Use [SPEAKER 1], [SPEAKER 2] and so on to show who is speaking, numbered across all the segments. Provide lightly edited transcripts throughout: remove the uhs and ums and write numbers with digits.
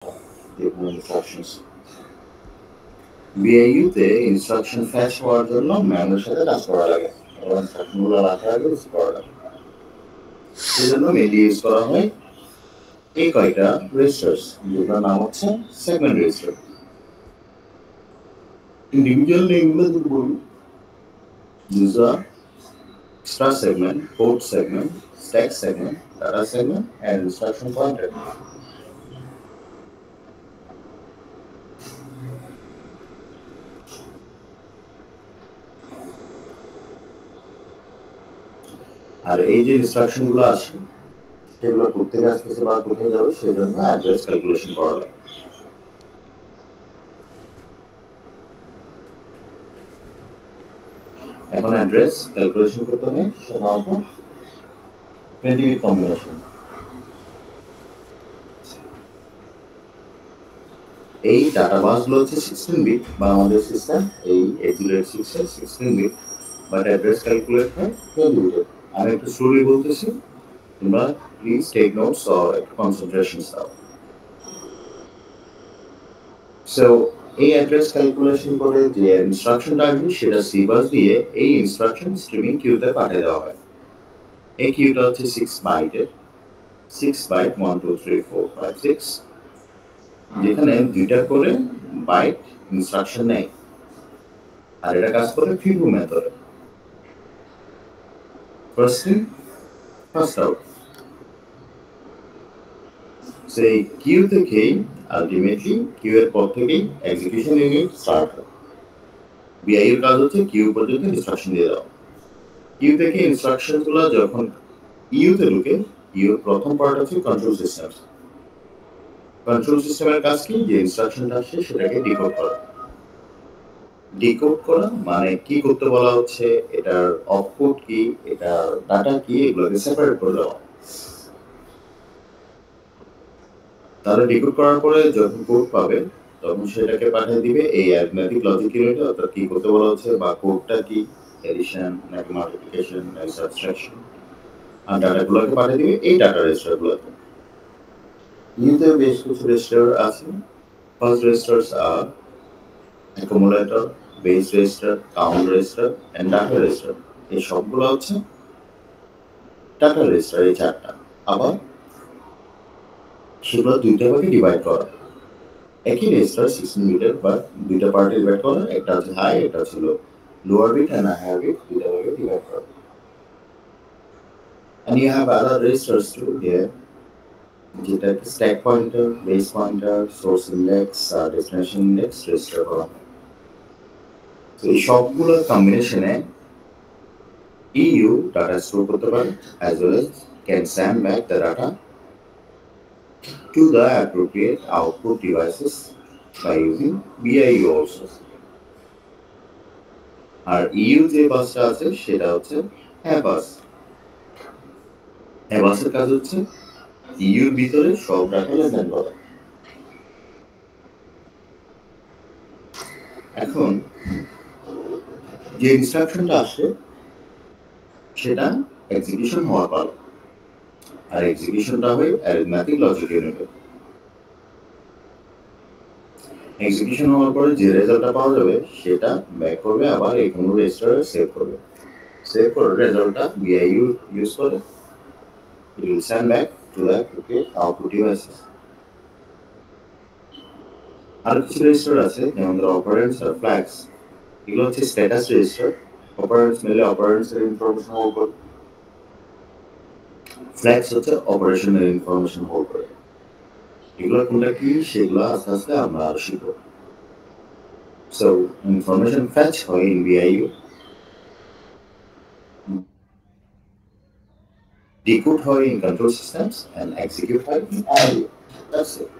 [SPEAKER 1] different instructions. BAU-তে instruction ফ্যাচ হওয়ার জন্য ম্যানুয়ালের সাথে কাজ করা লাগে এবং ইনস্ট্রাকশনগুলো রাখার আগে রিসিভ করা লাগে। সেজন্য মেনলি ইউজ করা হয় এই কয়টা রেজিস্টার্স, যেগুলোর নাম হচ্ছে সেগমেন্ট রেজিস্টার। ইন্ডিভিজুয়াল নেমগুলো যদি বলি, these are start segment, port segment, stack segment, data segment, and instruction pointer. আর এই যে ইনস্ট্রাকশন গুলো আছে সেগুলো কোথেকে আসতেছে বা কোথায় যাবে সেজন্য অ্যাড্রেস ক্যালকুলেশন করা লাগে। এখন অ্যাড্রেস ক্যালকুলেশন করতে হবে সাধারণত 20 বিট কম্বিনেশন। এই ডাটা বাসগুলো হচ্ছে 16 বিট বা আমাদের সিস্টেম এই 8086 এর 16 বিট, বাট অ্যাড্রেস ক্যালকুলেট হয় 20 বিট। আমি একটু স্লোলি বলতেছি, তোমরা প্লিজ টেক নোটস অর একটু কনসেন্ট্রেশন দাও। সো এই অ্যাড্রেস ক্যালকুলেশন করে যে ইনস্ট্রাকশনটা আসবে সেটা সি বাস দিয়ে এই ইনস্ট্রাকশন স্ট্রিমিং কিউতে পাঠিয়ে দেওয়া হয়। এই কিউটা হচ্ছে 6 বাইটের, 6 বাইট 1 2 3 4 5 6, যেখানে দুইটা করে বাইট ইনস্ট্রাকশন নেয় আর এটা কাজ করে ফিবো মেথডে। First in first out. সেই কিউ থেকেই আলটিমেটলি কিউ এর পর থেকেই এক্সিকিউশন ইউনিট স্টার্ট হয়। বিআই এর কাজ হচ্ছে কিউ পর্যন্ত ইনস্ট্রাকশন দিয়ে দেওয়া। কিউ থেকে ইনস্ট্রাকশন গুলো যখন ইউতে ঢুকে, ইউর প্রথম পার্ট হচ্ছে কন্ট্রোল সিস্টেম। কন্ট্রোল সিস্টেমের কাজ কি, যে ইনস্ট্রাকশনটা আসছে সেটাকে ডিকোড করা। ডিকোড করা মানে কি করতে বলা হচ্ছে, এটার আউটপুট কি, এটার ডাটা কি, এগুলোকে সেপারেট করে দেওয়া। তাহলে ডিকোড করার পরে যখন কোড পাবে তখন সেটাকে পাঠিয়ে দিবে এই অ্যারিথমেটিক লজিক ইউনিটে, অর্থাৎ কি করতে বলা হচ্ছে বা কোডটা কি, এডিশন নাকি মাল্টিপ্লিকেশন নাকি সাবট্রাকশন, আর ডাটাগুলোকে পাঠিয়ে দিবে এই ডাটা রেজিস্টারগুলোতে। ইউতে বেশ কিছু রেজিস্টার আছে। ফার্স্ট রেজিস্টার্স আর accumulator, base register, count register and data register. এই সবগুলো হচ্ছে ডাটা রেজিস্টার, এই চারটা। আবার সেগুলো দুইটা ভাগে ডিভাইড করা। একই রেজিস্টার 16 বিটের বা দুইটা পার্টে ডিভাইড করা, একটা হচ্ছে হাই, একটা ছিল lower bit and higher bit, দুইটা ভাগে ডিভাইড করা। And you have other registers too here, যেটা stack pointer, base pointer, source index আর ডেস্টিনেশন ইন্ডেক্স রেজিস্টার করা হয়। তো এই সবগুলোর কম্বিনেশনে EU data store করতে পারে as well as can send back the data to the appropriate output devices by using BIU also. R EU যে বাসটা আছে সেটা হচ্ছে হ্যাবাস। হ্যাবাসের কাজ হচ্ছে ইউর ভিতরে সব ডাটা লেনদেন করা। এখন যে ইনস্ট্রাকশনটা আসে সেটা এক্সিকিউশন হওয়ার পালা, আর এক্সিকিউশনটা হয় অ্যারিথমেটিক লজিক ইউনিটে। এক্সিকিউশন হওয়ার পরে যে রেজাল্টটা পাওয়া যাবে সেটা ব্যাক করবে আবার এই কোনো রেজিস্টারে সেভ করবে। সেভ করে রেজাল্টটা বিআইইউ ইউজ করে it will send back to the appropriate output devices. আর কিছু রেজিস্টার আছে যেমন ধরো অপারেন্টস আর ফ্ল্যাগস, এগুলো হচ্ছে স্ট্যাটাস রেজিস্টার। অপারেন্টস মেলে অপারেন্টস এর ইনফরমেশন হোল্ড করে, ফ্ল্যাগস হচ্ছে অপারেশনের ইনফরমেশন হোল্ড করে। এগুলো কোনটা কি সেগুলো আস্তে আস্তে আমরা আরো শিখবো। সো ইনফরমেশন ফ্যাচ হয় ইন বিআইইউ, decode হয় in control systems and execute হয় in IO. That's it.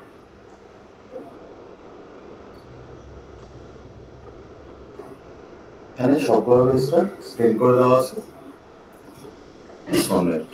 [SPEAKER 1] এখানে সবগুলো রেজিস্টার স্ক্রিন করে দেওয়া আছে। Format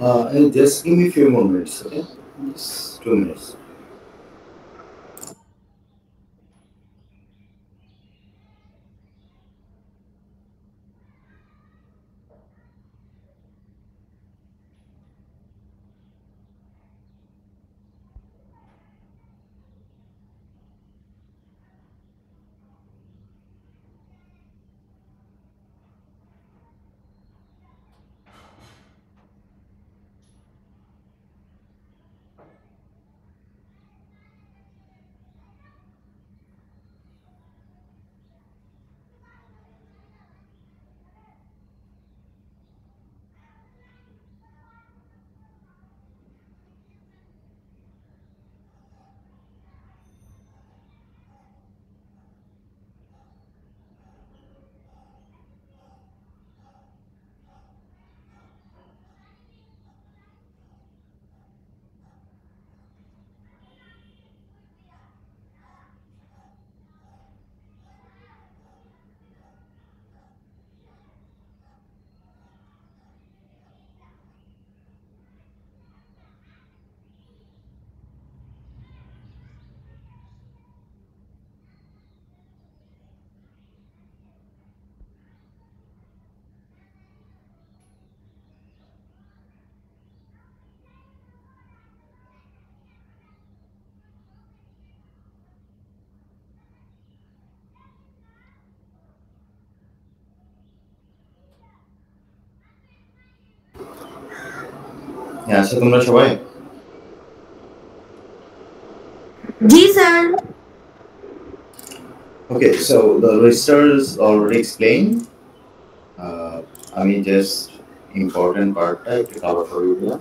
[SPEAKER 1] And just give me a few more minutes, okay? Just 2 minutes. হ্যাঁ, আচ্ছা তোমরা সবাই?
[SPEAKER 2] জি sir.
[SPEAKER 1] Okay, so the registers already explained. আমি just important পার্টটা একটু কভার করে দিলাম।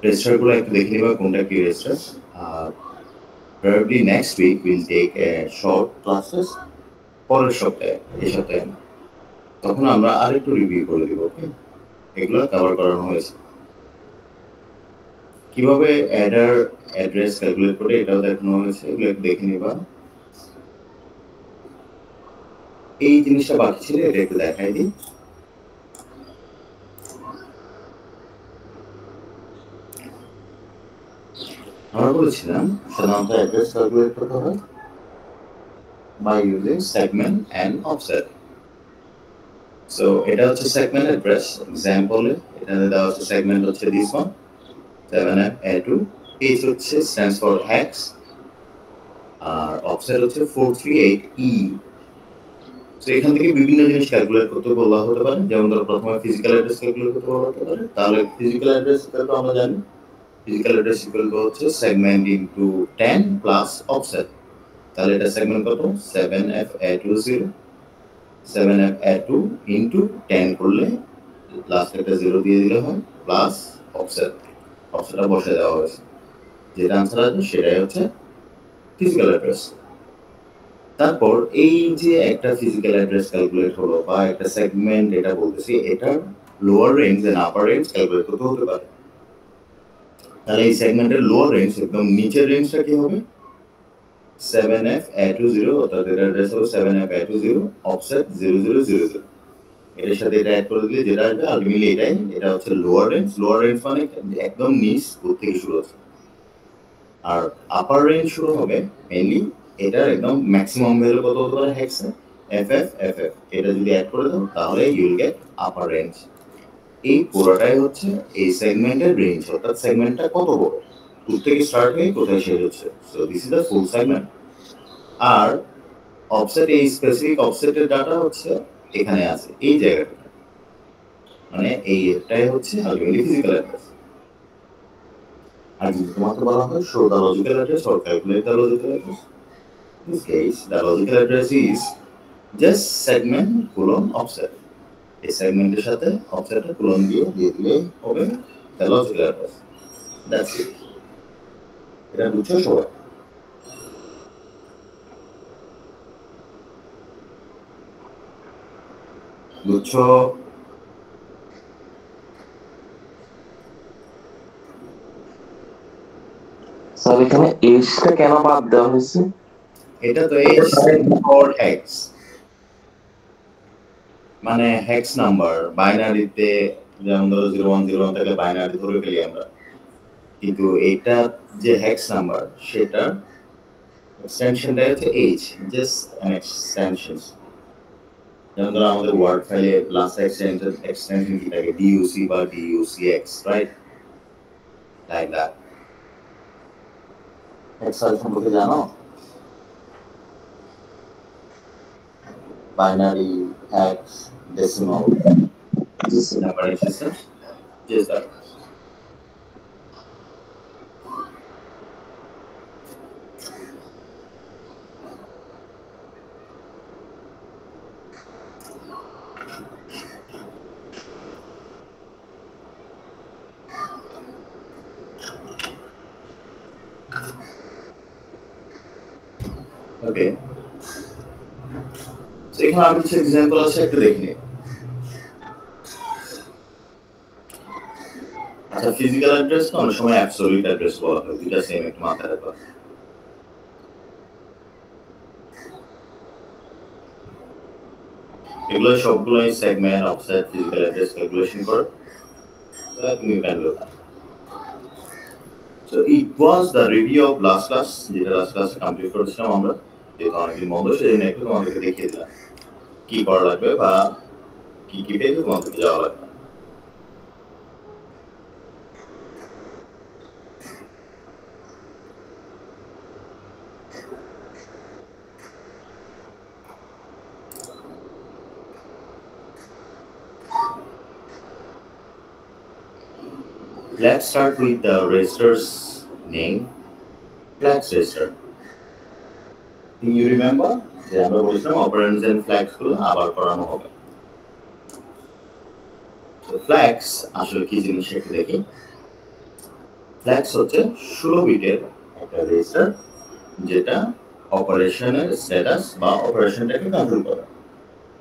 [SPEAKER 1] রেজিস্টারগুলো একটু দেখে নিবা কোনটা কি register. Probably next week we'll take a short classes পরের সপ্তাহে, এই সপ্তাহে না। তখন আমরা আরেকটু রিভিউ করে দিব, ওকে? এগুলো কভার করানো হয়েছে। কিভাবে অ্যাডার অ্যাড্রেস ক্যালকুলেট করে এটাও দেখানো হয়েছে, এগুলো একটু দেখে নিবা। এই জিনিসটা বাকি ছিল, এটা একটু দেখাই দিই। আমরা বলেছিলাম সাধারণত অ্যাড্রেস ক্যালকুলেট করতে হয় by using segment and offset. So এটা হচ্ছে segment address, example এখানে দেওয়া হচ্ছে segment হচ্ছে this one 7F-A2, H হচ্ছে stands for hex, R offset হচ্ছে 438E। তো এখান থেকে বিভিন্ন জিনিস ক্যালকুলেট করতে বলা হতে পারে, যেমন ধরো প্রথমে ফিজিক্যাল অ্যাড্রেস ক্যালকুলেট করতে বলা হতে পারে। তাহলে ফিজিক্যাল অ্যাড্রেস তো আমরা জানি, ফিজিক্যাল অ্যাড্রেস ইকুয়াল টু হচ্ছে সেগমেন্ট ইনটু 10 প্লাস অফসেট। তাহলে এটা সেগমেন্ট কত? 7F-A20, 7F-A2 ইনটু 10 করলে লাস্ট একটা 0 দিয়ে দিলে হয়, প্লাস অফসেট। অফসেটটা বসে দেওয়া হয়েছে, যেটা আনসার আসবে সেটাই হচ্ছে ফিজিক্যাল অ্যাড্রেস। তারপর এই যে একটা ফিজিক্যাল অ্যাড্রেস ক্যালকুলেট হলো বা একটা সেগমেন্ট, এটা বলতেছি এটা lower range and upper range calculate করতে হতে পারে। তাহলে এই সেগমেন্টের লোয়ার রেঞ্জ, একদম নিচের রেঞ্জটা কি হবে? 7F-A20, অর্থাৎ এর অ্যাড্রেস হবে 7F-A20 অফসেট 0000। এটার সাথে এটা অ্যাড করে দিলে যেটা আসবে আলটিমেটলি এটাই, এটা হচ্ছে লোয়ার রেঞ্জ। লোয়ার রেঞ্জ মানে একদম নিচ থেকে শুরু হচ্ছে, আর আপার রেঞ্জ শুরু হবে মেইনলি এটার একদম ম্যাক্সিমাম ভ্যালু কত হতে পারে হেক্সে? FF এটা যদি অ্যাড করে দাও তাহলে you will get upper range. এই পুরোটাই হচ্ছে এই সেগমেন্টের রেঞ্জ, অর্থাৎ সেগমেন্টটা কত বড়, কোথা থেকে স্টার্ট হয়ে কোথায় শেষ হচ্ছে। So this is the full segment. আর অফসেট, এই স্পেসিফিক অফসেটের ডাটা হচ্ছে এখানে আছে এই জায়গাটা, মানে এইটাই হচ্ছে আলটিমেটলি ফিজিক্যাল অ্যাড্রেস। আর যদি তোমাকে বলা হয় show the logical address or calculate the logical address, in this case the logical address is just segment colon offset। এই সেগমেন্টের সাথে অফসেটের কোলন দিয়ে দিলে হবে the logical address, that's it। এটা বুঝছো সবাই? বুঝছো?
[SPEAKER 2] স্যার এখানে এজটা কেন বাদ দেওয়া হয়েছে?
[SPEAKER 1] এটা তো এজ ফর হেক্স, মানে হেক্স নাম্বার বাইনারিতে যেমন ধরো 0101 থাকলে বাইনারি ধরে ফেলি আমরা, কিন্তু এটা যে হেক্স নাম্বার সেটা এক্সটেনশনটা হচ্ছে এইচ, জাস্ট অ্যান এক্সটেনশন। যেমন ধরো আমাদের ওয়ার্ড ফাইলে লাস্ট এক্সটেনশন কি থাকে, ডিইউসি বা ডিইউসিএক্স, রাইট? Like that. এক্সেল সম্পর্কে জানো? Binary, hex, decimal, numbering system, just that. Okay. So এখানে আর কিছু এক্সাম্পল আছে, একটু দেখে নিই। আচ্ছা, ফিজিক্যাল অ্যাড্রেস অনেক সময় অ্যাবসলিউট অ্যাড্রেস বলা হয়, দুইটা সেম, একটু মাথায় রাখবা। এগুলো সবগুলোই segment, offset, physical address calculation করে। So you can do that. So it was the review of last class, যেটা লাস্ট ক্লাসে কমপ্লিট করেছিলাম আমরা। যেহেতু অনেকদিন বন্ধ, সেদিন একটু তোমাদেরকে দেখিয়ে দিলাম কি করা লাগবে বা কি কি পেজে তোমাদেরকে যাওয়া লাগবে। Let's start with the register's name, flags register. Do you remember? যে আমরা বলেছিলাম অপারেন্ডস এন্ড ফ্ল্যাগস গুলো আবার করানো হবে। তো ফ্ল্যাগস আসলে কি জিনিস একটু দেখি। ফ্ল্যাগস হচ্ছে 16 বিটের একটা রেজিস্টার, যেটা অপারেশনের স্ট্যাটাস বা অপারেশনটাকে কন্ট্রোল করে।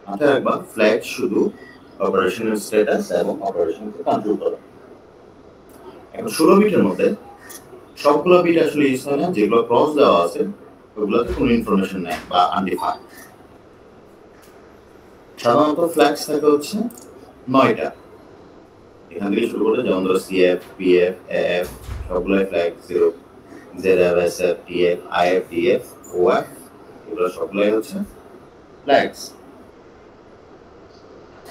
[SPEAKER 1] মাথায় রাখবা, ফ্ল্যাগ শুধু অপারেশনের স্ট্যাটাস এবং অপারেশনকে কন্ট্রোল করে। এখন 16 বিটের মধ্যে সবগুলো বিট আসলে ইউজ হয় না, যেগুলো ক্রস দেওয়া আছে ওগুলোতে কোনো ইনফরমেশন নেই বা আনডিফাইন্ড। সাধারণত ফ্ল্যাগস থাকে হচ্ছে 9টা, এখান থেকে শুরু করে, যেমন ধরো সিএফ, পিএফ, এএফ, সবগুলোই flag. 0, ZF, SF, TF, IF, DF, OF, এগুলো সবগুলোই হচ্ছে ফ্ল্যাগস।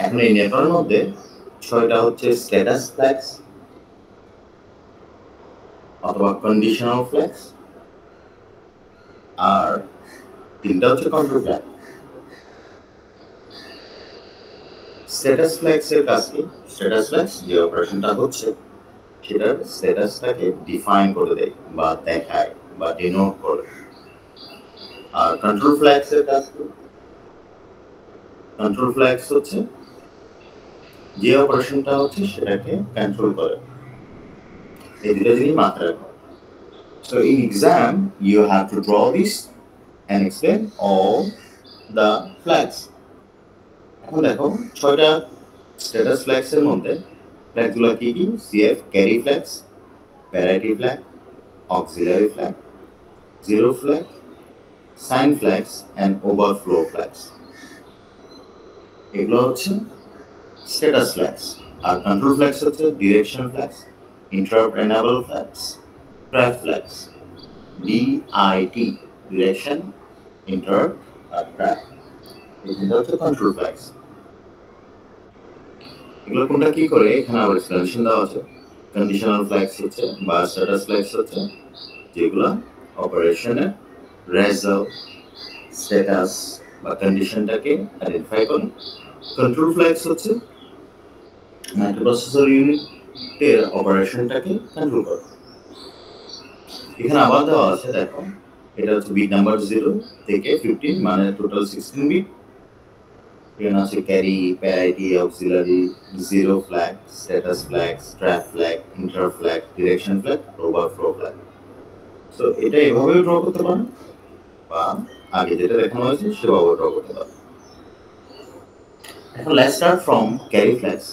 [SPEAKER 1] এখন এই নেটওয়ার্কের মধ্যে 6টা হচ্ছে স্ট্যাটাস ফ্ল্যাগস অথবা কন্ডিশনাল ফ্ল্যাগস, আর 3টা হচ্ছে কন্ট্রোল ফ্ল্যাগ। স্ট্যাটাস ফ্ল্যাগস এর কাজ কি? স্ট্যাটাস ফ্ল্যাগস যে অপারেশনটা হচ্ছে সেটার স্ট্যাটাসটাকে ডিফাইন করে দেয় বা দেখায় বা ডিনোট করে। আর কন্ট্রোল ফ্ল্যাগস এর কাজ কি? কন্ট্রোল ফ্ল্যাগস হচ্ছে যে অপারেশনটা হচ্ছে সেটাকে কন্ট্রোল করে। এই দুটো জিনিস মাথায় রাখো। So in exam you have to draw this and explain all the flags. এখন দেখো 6টা স্ট্যাটাস ফ্ল্যাগস এর মধ্যে ফ্ল্যাগগুলো কি কি? CF carry flags, parity flag, auxiliary flag, zero flag, sign flags and overflow flags. এগুলো হচ্ছে স্ট্যাটাস ফ্ল্যাগস। আর কন্ট্রোল ফ্ল্যাগস হচ্ছে direction flags, interrupt enable flags, trap flags. DIT, direction, interrupt আর ট্র্যাপ, এটা হচ্ছে কন্ট্রোল ফ্ল্যাগস। এগুলো কোনটা কি করে এখানে আবার এক্সপ্লেনেশন দেওয়া আছে। কন্ডিশনাল ফ্ল্যাগস হচ্ছে বা স্ট্যাটাস ফ্ল্যাগস হচ্ছে যেগুলো অপারেশনের রেজাল্ট, স্ট্যাটাস বা কন্ডিশনটাকে আইডেন্টিফাই করে। কন্ট্রোল ফ্ল্যাগস হচ্ছে মাইক্রোপ্রসেসর ইউনিটের অপারেশনটাকে কন্ট্রোল করে। এখানে আবার দেওয়া আছে, দেখো এটা হচ্ছে বিট নাম্বার 0 থেকে 15, মানে টোটাল 16 বিট। এখানে আছে carry, parity, auxiliary, zero flag, status flag, trap flag, inter flag, direction flag, overflow flag. So এটা এভাবেও ড্র করতে পারেন বা আগে যেটা দেখানো হয়েছে সেভাবে ড্র করতে পারেন। এখন let's start from carry flags.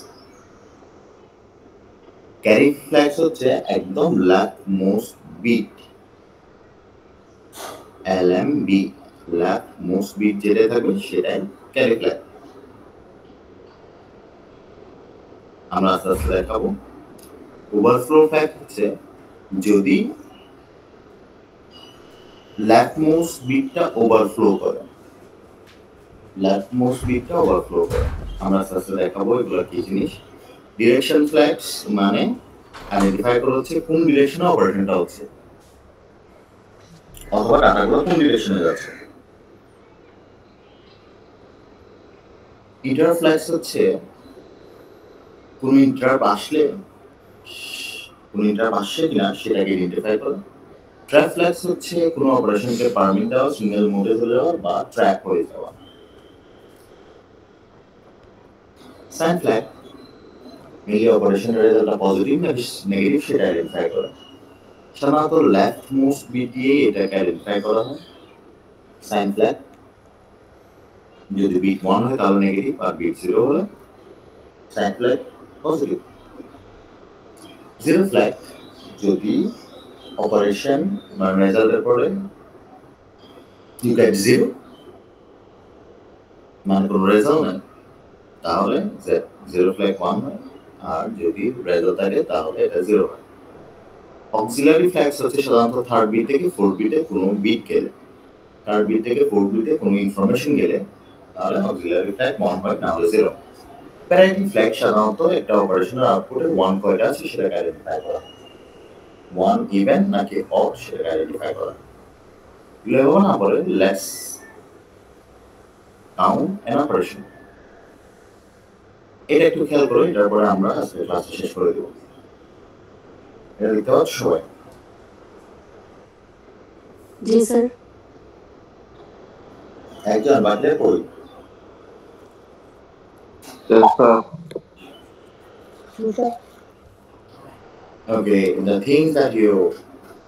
[SPEAKER 1] Carry flags হচ্ছে একদম left most bit, LMB, left most bit যেটা থাকবে সেটাই ক্যারি ফ্ল্যাগ। আমরা আস্তে আস্তে দেখাবো। ওভারফ্লো ফ্ল্যাগ হচ্ছে যদি লেফটমোস্ট বিটটা ওভারফ্লো করে, লেফটমোস্ট বিটটা ওভারফ্লো করে। আমরা আস্তে আস্তে দেখাবো এগুলো কি জিনিস। ডিরেকশন ফ্ল্যাগস মানে আইডেন্টিফাই করা হচ্ছে কোন ডিরেকশনে অপারেশনটা হচ্ছে, অথবা ডাটাগুলো কোন ডিরেকশনে যাচ্ছে। ইন্টারাপ্ট ফ্ল্যাগস হচ্ছে কোন ইন্টারাপ্ট আসলে, কোন ইন্টারাপ্ট আসছে কিনা সেটাকে আইডেন্টিফাই করা। ট্র্যাপ ফ্ল্যাগস হচ্ছে কোন অপারেশনকে পারমিট দেওয়া, সিঙ্গেল মোডে চলে যাওয়া বা ট্র্যাক হয়ে যাওয়া। সাইন ফ্ল্যাগ মেনলি অপারেশনের রেজাল্টটা পজিটিভ নাকি নেগেটিভ সেটা আইডেন্টিফাই করা। সাধারণত লেফট মোস্ট বিট দিয়ে এটাকে আইডেন্টিফাই করা হয়। সাইন ফ্ল্যাগ যদি বিট 1 হয় তাহলে নেগেটিভ, আর বিট 0 হলে sign flag positive. Zero flag যদি অপারেশন মানে রেজাল্টের পরে ইউ গেট 0 মানে কোনো রেজাল্ট নাই, তাহলে জিরো ফ্ল্যাগ 1 হয়, আর যদি রেজাল্ট থাকে তাহলে এটা 0 হয়। অক্সিলারি ফ্ল্যাগস হচ্ছে সাধারণত থার্ড বিট থেকে ফোর্থ বিটে কোনো বিট গেলে, থার্ড বিট থেকে ফোর্থ বিটে কোনো ইনফরমেশন গেলে তাহলে অক্সিলারি ফ্ল্যাগ 1 হয়, না হলে 0। প্যারিটি ফ্ল্যাগ সাধারণত একটা অপারেশনের আউটপুটে 1 কয়টা আছে সেটাকে আইডেন্টিফাই করা, 1 ইভেন নাকি অড সেটাকে আইডেন্টিফাই করা। এগুলো না বলে লেটস কাউন্ট অ্যান অপারেশন। এটা একটু খেয়াল করো, এটার পরে আমরা আজকে ক্লাস শেষ করে দেব। এটা দেখতে পাচ্ছ সবাই?
[SPEAKER 3] জি স্যার।
[SPEAKER 1] একজন বাকিরা কই? Okay, the things that you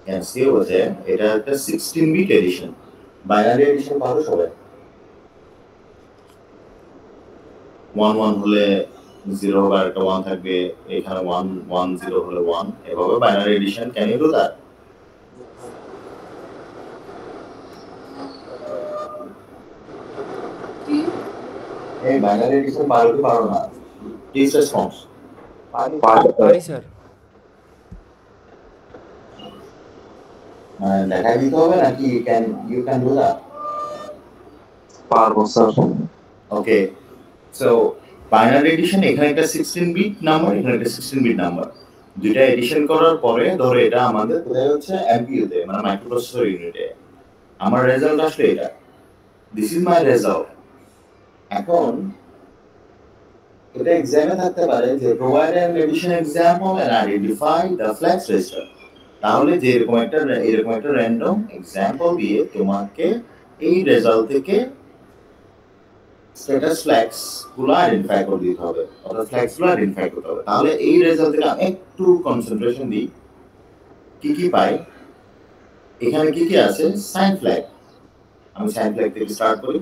[SPEAKER 1] can see over there, এটা একটা 16 bit addition, binary addition পারো সবাই? 1 1 হলে 0 হবে, আর একটা 1 থাকবে, এখানে 1 1 0 হলে 1, এভাবে binary addition, can you do that? এই binary addition পারো কি পারো না? Please response.
[SPEAKER 4] পারি স্যার।
[SPEAKER 1] দেখাই দিতে হবে নাকি you can do that?
[SPEAKER 2] পারবো sir.
[SPEAKER 1] Okay, so binary addition এখানে একটা 16 বিট নাম্বার, এখানে একটা 16 বিট নাম্বার, দুইটা এডিশন করার পরে ধরো এটা আমাদের কোথায় হচ্ছে এমপিইউ তে, মানে মাইক্রোপ্রসেসর ইউনিটে আমার রেজাল্ট আসলে এটা, দিস ইজ মাই রেজাল্ট। এখন এটা এক্সামে থাকতে পারে যে provide an addition example and identify the flags register, তাহলে যে এরকম একটা র্যান্ডম এক্সাম্পল দিয়ে তোমাকে এই রেজাল্ট থেকে স্ট্যাটাস ফ্ল্যাগস গুলো আইডেন্টিফাই করে দিতে হবে, অর্থাৎ ফ্ল্যাগস গুলো আইডেন্টিফাই করতে হবে। তাহলে এই রেজাল্ট থেকে আমি একটু কনসেন্ট্রেশন দিই, কি কি পাই এখানে, কি কি আছে। সাইন ফ্ল্যাগ, আমি সাইন ফ্ল্যাগ থেকে স্টার্ট করি,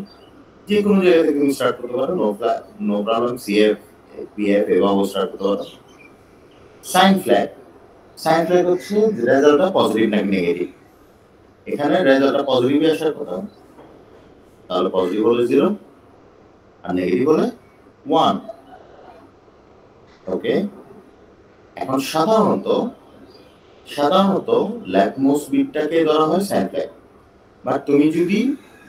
[SPEAKER 1] যে কোনো জায়গা থেকে তুমি স্টার্ট করতে পারো, নো প্রবলেম, সিএফ পিএফ এভাবে স্টার্ট করতে পারো। সাইন ফ্ল্যাগ হচ্ছে রেজাল্টটা পজিটিভ নাকি নেগেটিভ। এখানে রেজাল্টটা পজিটিভ আসার কথা, তাহলে পজিটিভ হলে 0 আর নেগেটিভ হলে 1। ওকে, এখন সাধারণত লেফটমোস্ট বিটটাকে ধরা হয় সাইন ফ্ল্যাগ, বাট তুমি যদি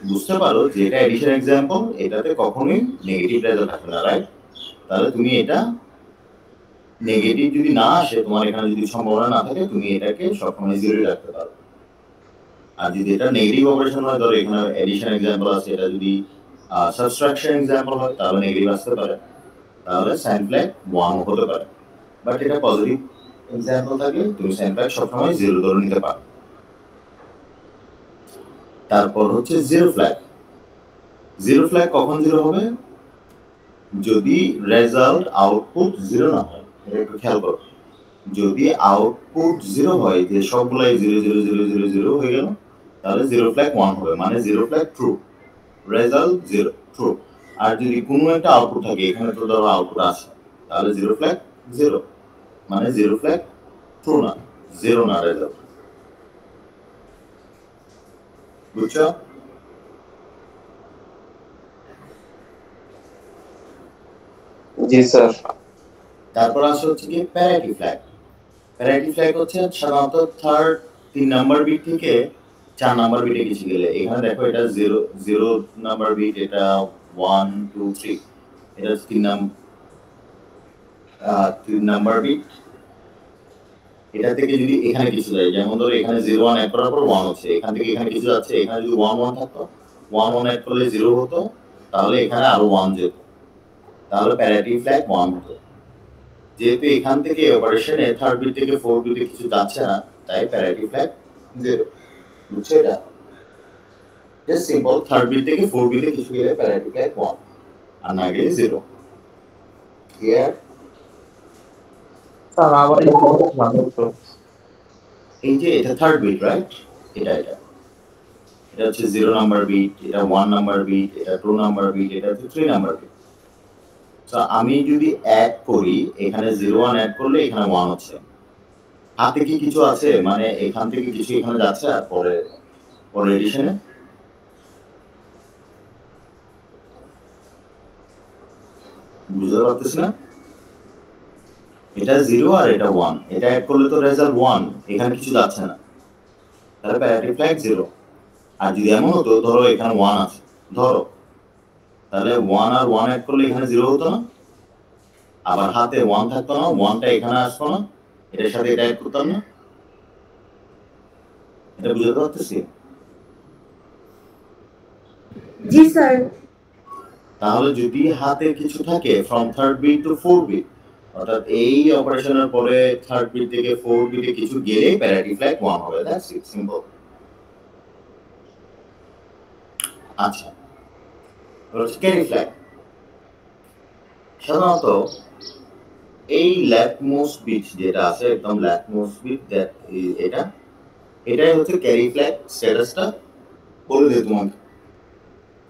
[SPEAKER 1] বুঝতে পারো যে এটা এডিশন এক্সাম্পল, এটাতে কখনোই নেগেটিভ রেজাল্ট আসবে না, রাইট? তাহলে তুমি এটা নেগেটিভ যদি না আসে, তোমার এখানে যদি সম্ভাবনা না থাকে, তুমি এটাকে সবসময় 0 রাখতে পারো। আর যদি এটা নেগেটিভ অপারেশন হয়, ধরো এখানে এডিশন এক্সাম্পল আছে, এটা যদি সাবট্রাকশন এক্সাম্পল হয় তাহলে নেগেটিভ আসতে পারে, তাহলে সাইন ফ্ল্যাগ 1 হতে পারে। বাট এটা পজিটিভ এক্সাম্পল থাকলে তুমি সাইন ফ্ল্যাগ সবসময় 0 ধরে নিতে পারো। তারপর হচ্ছে জিরো ফ্ল্যাগ কখন 0 হবে? যদি রেজাল্ট আউটপুট 0 না হয়, এটা একটু খেয়াল করো। যদি আউটপুট 0 হয়, যে সবগুলাই 0 0 0 0 0 হয়ে গেল, তাহলে জিরো ফ্ল্যাগ 1 হবে, মানে zero flag true, result 0 true. আর যদি কোনো একটা আউটপুট থাকে, এখানে তো ধরো আউটপুট আছে, তাহলে জিরো ফ্ল্যাগ 0, মানে জিরো ফ্ল্যাগ ট্রু না, 0 না রেজাল্ট। বুঝছো?
[SPEAKER 2] জি স্যার।
[SPEAKER 1] তারপর আসে হচ্ছে কি প্যারিটি ফ্ল্যাগ। প্যারিটি ফ্ল্যাগ হচ্ছে সাধারণত থার্ড 3 নাম্বার বিট থেকে 4 নাম্বার বিটে কিছু গেলে, এখানে দেখো এটা 0 নাম্বার বিট, এটা 1 2 3, এটা 3 নাম্বার বিট। এটা থেকে যদি এখানে কিছু যায়, যেমন ধরো এখানে 0 1 অ্যাড করার পর 1 হচ্ছে, এখান থেকে এখানে কিছু যাচ্ছে, এখানে যদি 1 1 থাকতো, 1 1 অ্যাড করলে 0 হতো, তাহলে এখানে আরো 1 যেত, তাহলে প্যারিটি ফ্ল্যাগ 1 হতো। যেহেতু এখান থেকে অপারেশনে থার্ড বিট থেকে ফোর্থ বিটে কিছু যাচ্ছে না, তাই প্যারিটি ফ্ল্যাগ 0। বুঝছো এটা? জাস্ট সিম্পল, থার্ড বিট থেকে ফোর্থ বিটে কিছু গেলে প্যারিটি ফ্ল্যাগ 1, আর না গেলে 0। ক্লিয়ার?
[SPEAKER 2] স্যার আবার
[SPEAKER 1] এই যে এটা থার্ড বিট, রাইট? এটা হচ্ছে 0 নাম্বার বিট, এটা 1 নাম্বার বিট, এটা 2 নাম্বার বিট, এটা হচ্ছে 3 নাম্বার বিট। তো আমি যদি অ্যাড করি, এখানে 0 1 অ্যাড করলে এখানে 1 হচ্ছে। হাতে কি কিছু আছে, মানে এখান থেকে কিছু এখানে যাচ্ছে, আর পরে এডিশনে বুঝতে পারতেছি না। এটা 0 আর এটা 1, এটা অ্যাড করলে তো রেজাল্ট 1, এখানে কিছু যাচ্ছে না, তাহলে প্যারিটি ফ্ল্যাগ 0। আর যদি এমন হতো, ধরো এখানে 1 আছে, ধরো, তাহলে 1 আর 1 অ্যাড করলে এখানে 0 হতো না, আবার হাতে 1 থাকতো না, 1টা এখানে আসতো না, এটার সাথে এটা অ্যাড করতাম না। এটা বুঝতে পারতেছি?
[SPEAKER 3] জি স্যার।
[SPEAKER 1] তাহলে যদি হাতে কিছু থাকে from third bit to fourth bit, অর্থাৎ এই অপারেশনের পরে থার্ড বিট থেকে ফোর্থ বিটে কিছু গেলে প্যারিটি ফ্ল্যাগ 1 হবে। That's it, simple. আচ্ছা, ক্যারি ফ্ল্যাগ সাধারণত এই লেফটমোস্ট বিট যেটা আছে, একদম লেফটমোস্ট বিট, এটাই হচ্ছে ক্যারি ফ্ল্যাগ স্ট্যাটাসটা বলে দেয় তোমাকে।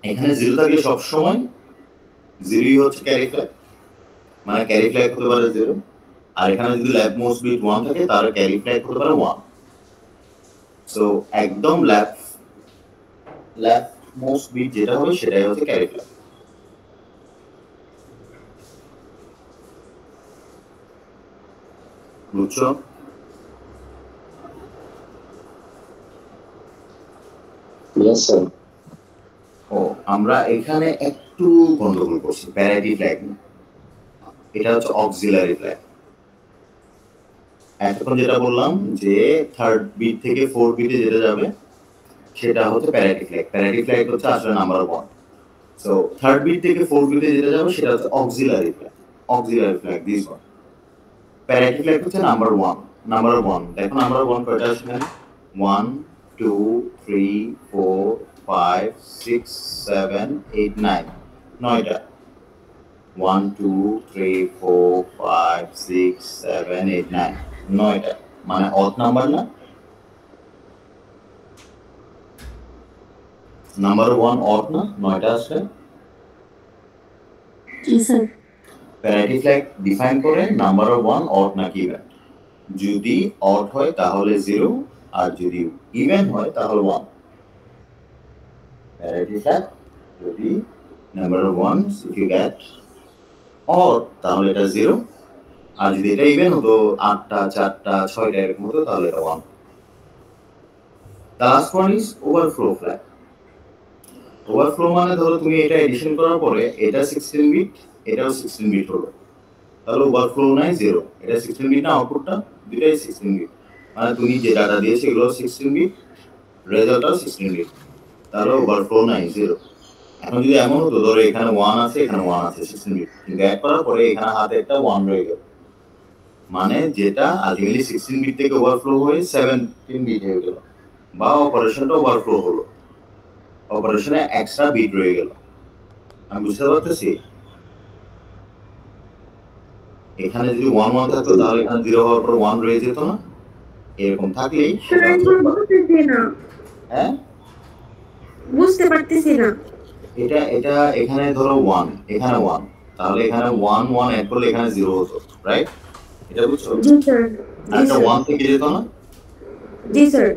[SPEAKER 1] এখানে 0 থাকলে সবসময় 0ই হচ্ছে ক্যারি ফ্ল্যাগ, মানে ক্যারি ফ্ল্যাগ হতে পারে 0। আর এখানে যদি লেফটমোস্ট বিট 1 থাকে, তাহলে ক্যারি ফ্ল্যাগ হতে পারে 1। সো একদম লেফটমোস্ট বিট যেটা হবে সেটাই হচ্ছে ক্যারি ফ্ল্যাগ। বুঝছো?
[SPEAKER 2] Yes sir.
[SPEAKER 1] ও, আমরা এখানে একটু গন্ডগোল করছি। প্যারিটি ফ্ল্যাগ না, এটা হচ্ছে অক্সিলারি ফ্ল্যাগ। এখন যেটা বললাম যে থার্ড বিট থেকে ফোর্থ বিটে যেটা যাবে সেটা হচ্ছে প্যারিটি ফ্ল্যাগ। প্যারিটি ফ্ল্যাগ হচ্ছে আসলে নাম্বার 1। সো থার্ড বিট থেকে ফোর্থ বিটে যেটা যাবে সেটা হচ্ছে auxiliary flag. Auxiliary flag this one. Parity flag হচ্ছে নাম্বার 1। নাম্বার 1 দেখো, নাম্বার 1 কয়টা আছে এখানে? 1 2 3 4 5 6 7 8 9, 9টা। 1 2 3 4 5 6 7 8 9, 9টা। মানে অড নাম্বার না? নাম্বার 1 অড না? 9টা আছে।
[SPEAKER 3] জি স্যার।
[SPEAKER 1] প্যারিটি ফ্ল্যাগ ডিফাইন করে নাম্বার 1 অড নাকি ইভেন। যদি অড হয় তাহলে 0, আর যদি ইভেন হয় তাহলে 1। প্যারিটি ফ্ল্যাগ যদি number 1 if you get odd তাহলে এটা 0, আর যদি এটা ইভেন হতো 8টা 4টা 6টা এরকম হতো তাহলে এটা 1। The last one is overflow flag. Overflow মানে ধরো তুমি এটা এডিশন করার পরে এটা 16 বিট, এটাও 16 বিট হলো, তাহলে ওভারফ্লো নাই 0। এটা 16 বিট না, আউটপুটটা দুটাই 16 বিট, মানে তুমি যে ডাটা দিয়েছো এগুলো 16 বিট, রেজাল্টটাও 16 বিট, তাহলে ওভারফ্লো নাই 0। এখন যদি এমন হতো ধরো এখানে 1 আছে, এখানে 1 আছে 16 বিট, কিন্তু অ্যাড করার পরে এখানে হাতে একটা 1 রয়ে গেল, মানে যেটা আলটিমেটলি 16 বিট থেকে ওভারফ্লো হয়ে 17 বিট হয়ে গেল, বা অপারেশনটা ওভারফ্লো হলো, অপারেশনে এক্সট্রা বিট রয়ে গেল। আমি বুঝতে পারতেছি? এখানে যদি 1 1 থাকতো তাহলে এখানে 0 হওয়ার পর 1 রয়ে যেত না, এরকম থাকলেই
[SPEAKER 3] বুঝতেছি না।
[SPEAKER 1] হ্যাঁ,
[SPEAKER 3] বুঝতে পারতেছি না।
[SPEAKER 1] এটা এখানে ধরো 1, এখানে 1, তাহলে এখানে 1 1 অ্যাড করলে এখানে 0 হতো, রাইট? এটা বুঝছো?
[SPEAKER 3] জি স্যার।
[SPEAKER 1] আর একটা 1 থেকে যেত না?
[SPEAKER 3] জি স্যার।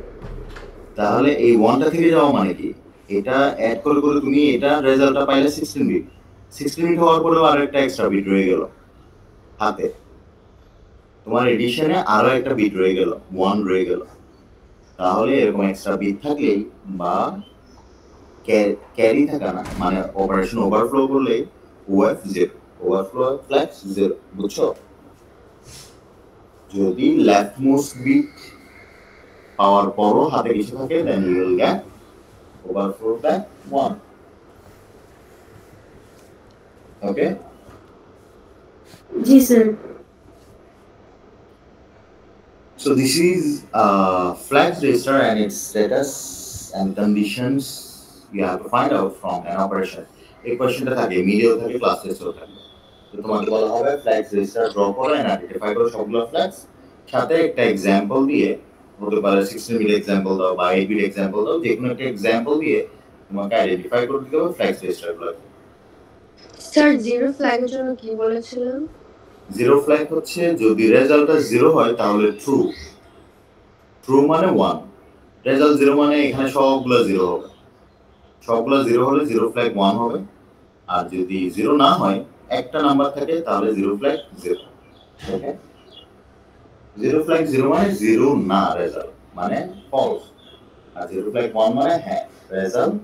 [SPEAKER 1] তাহলে এই 1টা থেকে যাওয়া মানে কি? এটা অ্যাড করে করে তুমি এটা রেজাল্টটা পাইলে 16 বিট, 16 বিট হওয়ার পরেও আরেকটা এক্সট্রা বিট রয়ে গেল হাতে, তোমার এডিশনে আরো একটা বিট রয়ে গেল, 1 রয়ে গেল, তাহলে এরকম এক্সট্রা বিট থাকলেই বা ক্যারি থাকা না, মানে অপারেশন ওভারফ্লো করলে ওএফ 0, ওভারফ্লো ফ্ল্যাগ 0, বুঝছো? যদি লেফট মোস্ট বিট পাওয়ার পরও হাতে কিছু থাকে, then you will get overflow flag 1. Okay?
[SPEAKER 3] जी सर।
[SPEAKER 1] So this is flag register and its status and conditions you have to find out from an operation. এই কোশ্চেনটা থাকে মিডিয়াও থাকে, ক্লাস টেস্টও থাকে। তো তোমাকে বলা হবে ফ্ল্যাগ রেজিস্টার ড্র করো এন্ড আইডেন্টিফাই করো সবগুলো ফ্ল্যাগস, সাথে একটা এক্সাম্পল দিয়ে, হতে পারে 16 বিট এক্সাম্পল দাও বা 8 বিট এক্সাম্পল দাও, যে কোনো একটা এক্সাম্পল দিয়ে তোমাকে আইডেন্টিফাই করতে হবে ফ্ল্যাগ রেজিস্টারগুলো।
[SPEAKER 5] স্যার জিরো ফ্ল্যাগের জন্য কি বলেছিলেন?
[SPEAKER 1] জিরো ফ্ল্যাগ হচ্ছে যদি রেজাল্টটা 0 হয় তাহলে ট্রু, ট্রু মানে 1, রেজাল্ট 0 মানে এখানে সবগুলো 0 হবে, সবগুলো 0 হলে জিরো ফ্ল্যাগ 1 হবে। আর যদি 0 না হয়, একটা নাম্বার থাকে, তাহলে জিরো ফ্ল্যাগ 0। ওকে, জিরো ফ্ল্যাগ 0 মানে 0 না, রেজাল্ট মানে ফলস। আর জিরো ফ্ল্যাগ 1 মানে হ্যাঁ, রেজাল্ট,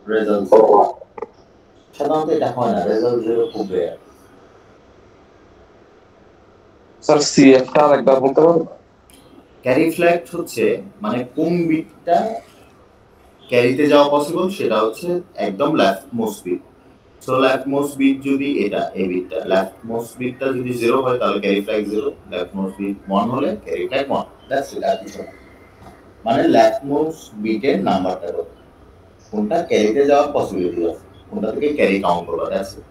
[SPEAKER 1] রেজাল্ট 0। সাধারণত এটা হয় না, রেজাল্ট 0 খুব রেয়ার।
[SPEAKER 2] স্যার সিএফটা আরেকবার বলতে পারবেন?
[SPEAKER 1] ক্যারি ফ্ল্যাগ হচ্ছে মানে কোন বিটটা ক্যারিতে যাওয়া পসিবল, সেটা হচ্ছে একদম left most bit. So left most bit যদি এটা, এই বিটটা লেফট মোস্ট বিটটা যদি 0 হয় তাহলে carry flag 0, left most bit 1 হলে ক্যারি ফ্ল্যাগ 1। দ্যাটস ইট, আর কিছু না। মানে লেফট মোস্ট বিটের নাম্বারটা কত, কোনটা ক্যারিতে যাওয়ার পসিবিলিটি আছে, কোনটা থেকে ক্যারি কাউন্ট করবে, দ্যাটস ইট।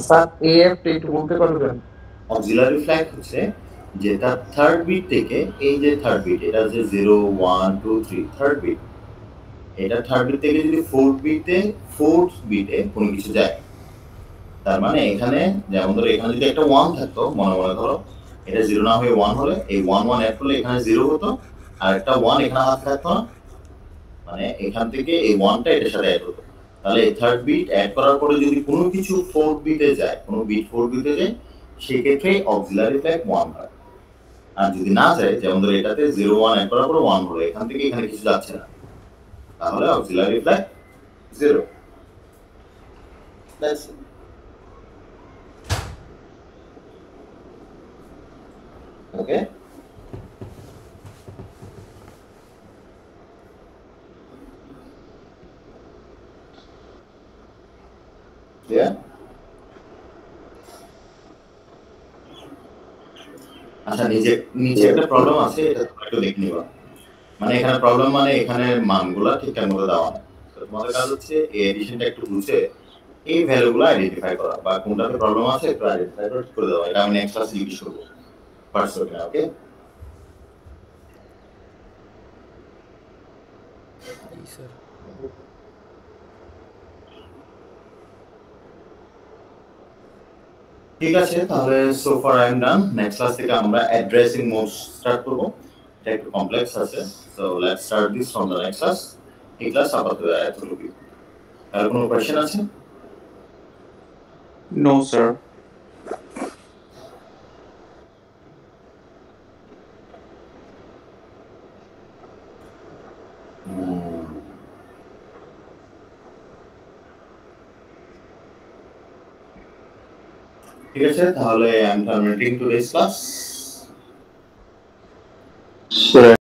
[SPEAKER 2] স্যার এএফ একটু বলতে পারবেন?
[SPEAKER 1] অক্সিলারি ফ্ল্যাগ হচ্ছে যেটা থার্ড বিট থেকে, এই যে থার্ড বিট, এটা যে 0 1 2 3 থার্ড বিট, এটা থার্ড বিট থেকে যদি ফোর্থ বিটে কোনো কিছু যায়, তার মানে এখানে যেমন ধরো এখানে যদি একটা 1 থাকতো, মনে ধরো এটা 0 না হয়ে 1 হলে, এই 1 1 অ্যাড করলে এখানে 0 হতো, আর একটা 1 এখানে হাত থাকতো না, মানে এখান থেকে এই 1টা এটার সাথে অ্যাড হতো। তাহলে এই থার্ড বিট অ্যাড করার পরে যদি কোনো কিছু ফোর্থ বিটে যায়, কোনো বিট ফোর্থ বিটে যায়, সেক্ষেত্রে অক্সিলারি ফ্ল্যাগ 1 হয়। আর যদি না যায়, যেমন ধরো এটাতে 0 1 অ্যাড করার পরে 1 হলো, এখান থেকে এখানে কিছু যাচ্ছে না, তাহলে auxiliary flag 0। That's it. Okay? Yeah? আচ্ছা, নিচে একটা প্রবলেম আছে, এটা তোমরা একটু দেখে নিবা। মানে এখানে প্রবলেম মানে এখানে মানগুলা ঠিকঠাক মতো দেওয়া না। তো তোমাদের কাজ হচ্ছে এই এডিশনটা একটু বুঝে এই ভ্যালুগুলো আইডেন্টিফাই করা, বা কোনটাতে প্রবলেম আছে একটু আইডেন্টিফাই করে দেওয়া। এটা আমি নেক্সট ক্লাসে জিজ্ঞেস করবো পার্সোনালি। ওকে,
[SPEAKER 4] জি স্যার।
[SPEAKER 1] ঠিক আছে, তাহলে so far I am done. Next class থেকে আমরা অ্যাড্রেসিং মোড স্টার্ট করব, এটা একটু কমপ্লেক্স আছে। So let's start this from the next class. এই ক্লাস আপাতত এতটুকুই। আর কোনো কোশ্চেন আছে?
[SPEAKER 2] No sir.
[SPEAKER 1] ঠিক আছে, তাহলে I am terminating today's class.